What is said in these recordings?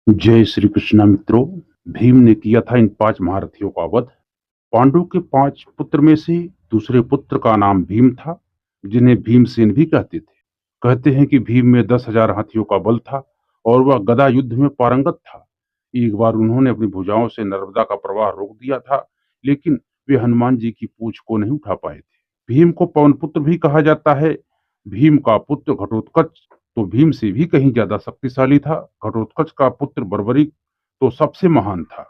जय श्री कृष्णा मित्रों। भीम ने किया था इन 5 महारथियों का वध। पांडु के 5 पुत्र में से दूसरे पुत्र का नाम भीम था, जिन्हें भीमसेन भी कहते थे। कहते हैं कि भीम में 10,000 हाथियों का बल था और वह गदा युद्ध में पारंगत था। एक बार उन्होंने अपनी भुजाओं से नर्मदा का प्रवाह रोक दिया था, लेकिन वे हनुमान जी की पूंछ को नहीं उठा पाए थे। भीम को पवन पुत्र भी कहा जाता है। भीम का पुत्र घटोत्कच तो भीम से भी कहीं ज्यादा शक्तिशाली था। घटोत्कच का पुत्र बर्बरिक तो सबसे महान था।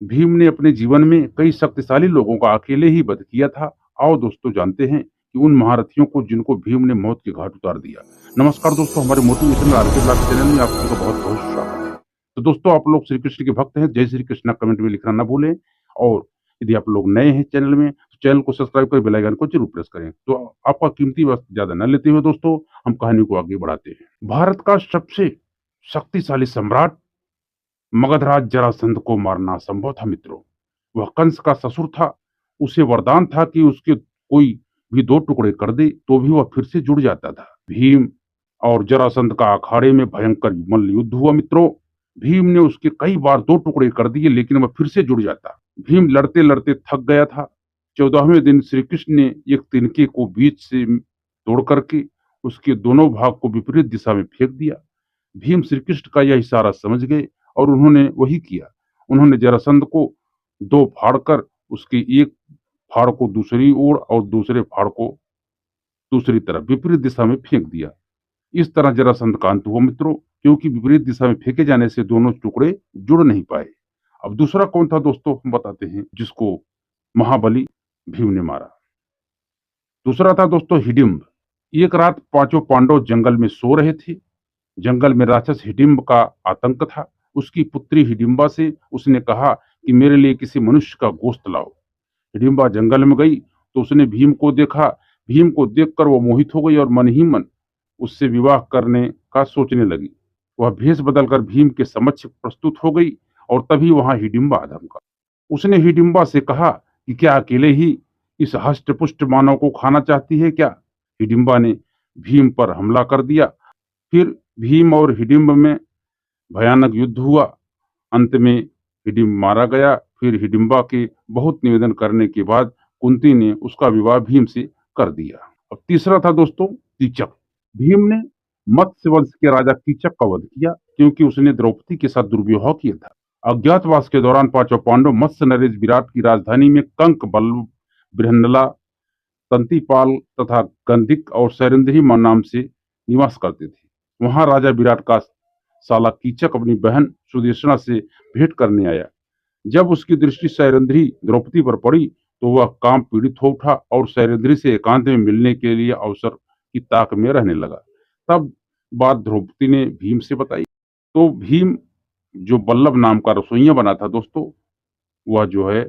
भीम ने अपने जीवन में कई शक्तिशाली लोगों का अकेले ही वध किया था। आओ दोस्तों, जानते हैं कि उन महारथियों को जिनको भीम ने मौत के घाट उतार दिया। नमस्कार दोस्तों, हमारे मोटिवेशनल आरके ब्लॉग चैनल में आप सभी का बहुत बहुत स्वागत है। तो दोस्तों, आप लोग श्री कृष्ण के भक्त हैं, जय श्री कृष्ण कमेंट में लिखना ना भूलें। और यदि आप लोग नए हैं चैनल में तो चैनल को सब्सक्राइब कर बेल आइकन को जरूर प्रेस करें। तो आपका कीमती वक्त ज्यादा न लेते हुए दोस्तों, हम कहानी को आगे बढ़ाते हैं। भारत का सबसे शक्तिशाली सम्राट मगधराज जरासंध को मारना असंभव था मित्रों। वह कंस का ससुर था। उसे वरदान था कि उसके कोई भी 2 टुकड़े कर दे तो भी वह फिर से जुड़ जाता था। भीम और जरासंध का अखाड़े में भयंकर मल्ल युद्ध हुआ मित्रों। भीम ने उसके कई बार 2 टुकड़े कर दिए, लेकिन वह फिर से जुड़ जाता। भीम लड़ते लड़ते थक गया था। 14वें दिन श्री कृष्ण ने एक तिनके को बीच से तोड़ करके उसके दोनों भाग को विपरीत दिशा में फेंक दिया। भीम श्री कृष्ण का यह इशारा समझ गए और उन्होंने वही किया। उन्होंने जरासंध को 2 फाड़कर उसके एक फाड़ को दूसरी ओर और दूसरे फाड़ को दूसरी तरफ विपरीत दिशा में फेंक दिया। इस तरह जरासंध का अंत हुआ मित्रों, क्योंकि विपरीत दिशा में फेंके जाने से दोनों टुकड़े जुड़ नहीं पाए। अब दूसरा कौन था दोस्तों, हम बताते हैं, जिसको महाबली भीम ने मारा। दूसरा था दोस्तों हिडिंब। एक रात पांचों पांडव जंगल में सो रहे थे। जंगल में राक्षस हिडिंब का आतंक था। उसकी पुत्री हिडिंबा से उसने कहा कि मेरे लिए किसी मनुष्य का गोश्त लाओ। हिडिंबा जंगल में गई तो उसने भीम को देखा। भीम को देखकर वो मोहित हो गई और मन ही मन उससे विवाह करने का सोचने लगी। वह भेष बदलकर भीम के समक्ष प्रस्तुत हो गई और तभी वहां हिडिंबा आ धमका। उसने हिडिंबा से कहा कि क्या अकेले ही इस हष्ट-पुष्ट मानव को खाना चाहती है क्या? हिडिंबा ने भीम पर हमला कर दिया। फिर भीम और हिडिंब में भयानक युद्ध हुआ। अंत में हिडिंब मारा गया। फिर हिडिंबा के बहुत निवेदन करने के बाद कुंती ने उसका विवाह भीम से कर दिया। अब तीसरा था दोस्तों कीचक। भीम ने मत्स्य वंश के राजा कीचक का वध किया, क्योंकि उसने द्रौपदी के साथ दुर्व्यवहार किया था। अज्ञातवास के दौरान पांचों पांडव मत्स्य नरेश विराट की राजधानी में कंक, बल्लभ, बृहन्नला, तंतीपाल तथा गंधिक और सैरंध्री नाम से निवास करते थे। वहां राजा विराट का साला कीचक अपनी बहन सुदेशना से भेंट करने आया। जब उसकी दृष्टि सैरंध्री द्रौपदी पर पड़ी तो वह काम पीड़ित हो उठा और सैरंध्री से एकांत में मिलने के लिए अवसर की ताक में रहने लगा। तब बात द्रौपदी ने भीम से बताई। तो भीम, जो बल्लभ नाम का रसोइया बना था दोस्तों, वह जो है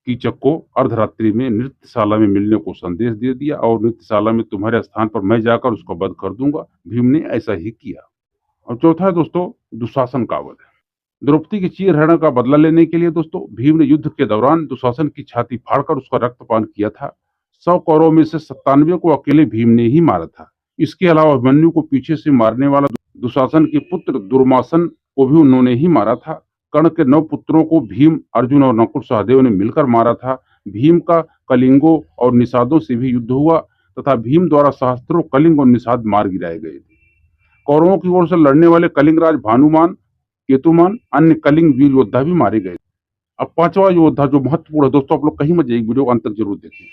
कीचक को अर्धरात्रि में नृत्यशाला में मिलने को संदेश दे दिया और नृत्यशाला में तुम्हारे स्थान पर मैं जाकर उसका वध कर दूंगा। भीम ने ऐसा ही किया। और चौथा है दोस्तों दुशासन का वध। द्रौपदी की चीरहरण का बदला लेने के लिए दोस्तों भीम ने युद्ध के दौरान दुशासन की छाती फाड़कर उसका रक्तपान किया था। 100 कौरवों में से 97 को अकेले भीम ने ही मारा था। इसके अलावा अभिमन्यु को पीछे से मारने वाला दुशासन के पुत्र दुर्मासन को भी उन्होंने ही मारा था। कर्ण के 9 पुत्रों को भीम, अर्जुन और नकुल सहदेव ने मिलकर मारा था। भीम का कलिंगों और निषादों से भी युद्ध हुआ तथा भीम द्वारा सहस्त्रों कलिंग और निषाद मार गिराए गए थे। कौरवों की ओर से लड़ने वाले कलिंगराज भानुमान, केतुमान, अन्य कलिंग वीर योद्धा भी मारे गए। अब पांचवा योद्धा जो महत्वपूर्ण है दोस्तों, आप लोग कहीं मत जाइए, वीडियो अंत तक जरूर देखें।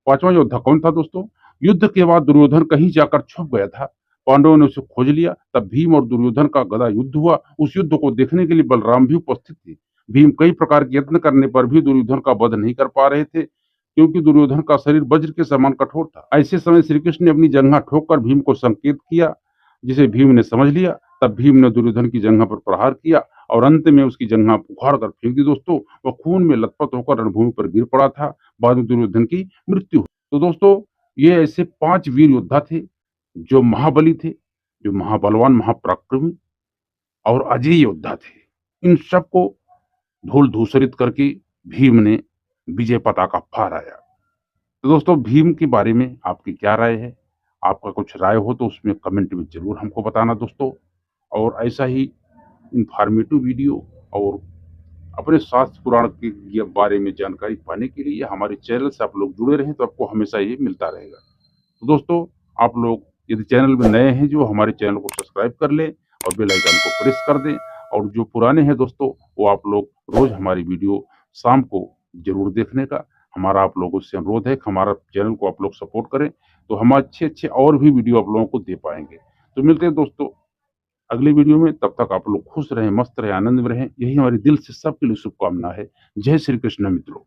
पांचवा योद्धा कौन था दोस्तों? युद्ध के बाद दुर्योधन कहीं जाकर छुप गया था। पांडवों ने उसे खोज लिया। तब भीम और दुर्योधन का गदा युद्ध हुआ। उस युद्ध को देखने के लिए बलराम भी उपस्थित थे। भीम कई प्रकार के यत्न करने पर भी दुर्योधन का वध नहीं कर पा रहे थे, क्योंकि दुर्योधन का शरीर वज्र के समान कठोर था। ऐसे समय श्री कृष्ण ने अपनी जंघा ठोककर भीम को संकेत किया, जिसे भीम ने समझ लिया। तब भीम ने दुर्योधन की जंघा पर प्रहार किया और अंत में उसकी जंघा उखाड़ कर फेंक दी दोस्तों। वह खून में लथपथ होकर रणभूमि पर गिर पड़ा था। बाद में दुर्योधन की मृत्यु हुई। तो दोस्तों, ये ऐसे 5 वीर योद्धा थे जो महाबली थे, जो महाबलवान, महापराक्रमी और अजेय योद्धा थे। इन सबको धूल धूसरित करके भीम ने विजय पताका फहराया। तो दोस्तों, भीम के बारे में आपकी क्या राय है? आपका कुछ राय हो तो उसमें कमेंट में जरूर हमको बताना दोस्तों। और ऐसा ही इंफॉर्मेटिव वीडियो और अपने शास्त्र पुराण के बारे में जानकारी पाने के लिए हमारे चैनल से आप लोग जुड़े रहें तो आपको हमेशा ये मिलता रहेगा। तो दोस्तों, आप लोग यदि चैनल में नए हैं जो हमारे चैनल को सब्सक्राइब कर लें और बेल आइकन को प्रेस कर दें, और जो पुराने हैं दोस्तों वो आप लोग रोज हमारी वीडियो शाम को जरूर देखने का हमारा आप लोगों से अनुरोध है कि हमारा चैनल को आप लोग सपोर्ट करें, तो हम अच्छे और भी वीडियो आप लोगों को दे पाएंगे। तो मिलते हैं दोस्तों अगली वीडियो में, तब तक आप लोग खुश रहें, मस्त रहें, आनंद में रहें, यही हमारे दिल से सबके लिए शुभकामना है। जय श्री कृष्ण मित्रों।